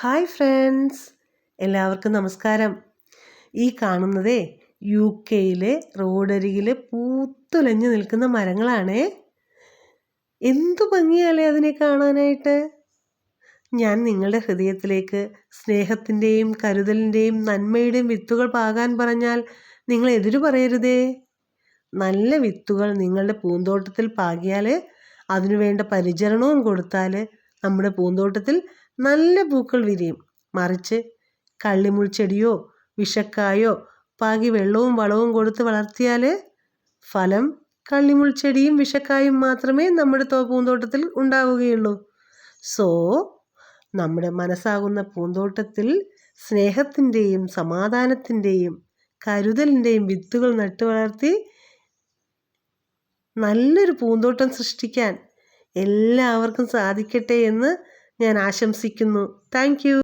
Hi friends, എല്ലാവർക്കും നമസ്കാരം. ഈ കാണുന്നതേ UK-യിലെ റോഡരികിൽ പൂത്തുലഞ്ഞു നിൽക്കുന്ന മരങ്ങളാണേ. എന്തു ഭംഗിയല്ലേ അതിനെ കാണാനായിട്ട്. ഞാൻ നിങ്ങളുടെ ഹൃദയത്തിലേക്ക് സ്നേഹത്തിൻ്റെയും കരുതലിൻ്റെയും നന്മയുടെയും വിത്തുകൾ പാകാൻ പറഞ്ഞാൽ നിങ്ങൾ എതിരു പറയരുതേ. നല്ല വിത്തുകൾ നിങ്ങളുടെ പൂന്തോട്ടത്തിൽ പാകിയാൽ, അതിനുവേണ്ട പരിചരണവും കൊടുത്താൽ നമ്മുടെ പൂന്തോട്ടത്തിൽ നല്ല പൂക്കൾ വിരിയും. മറിച്ച് കള്ളിമുൾ ചെടിയോ വിഷക്കായോ പാകി വെള്ളവും വളവും കൊടുത്ത് വളർത്തിയാൽ ഫലം കള്ളിമുൾ ചെടിയും വിഷക്കായും മാത്രമേ നമ്മുടെ പൂന്തോട്ടത്തിൽ ഉണ്ടാവുകയുള്ളൂ. സോ നമ്മുടെ മനസ്സാകുന്ന പൂന്തോട്ടത്തിൽ സ്നേഹത്തിൻ്റെയും സമാധാനത്തിൻ്റെയും കരുതലിൻ്റെയും വിത്തുകൾ നട്ടു വളർത്തി നല്ലൊരു പൂന്തോട്ടം സൃഷ്ടിക്കാൻ എല്ലാവർക്കും സാധിക്കട്ടെ എന്ന് ഞാൻ ആശംസിക്കുന്നു. Thank you.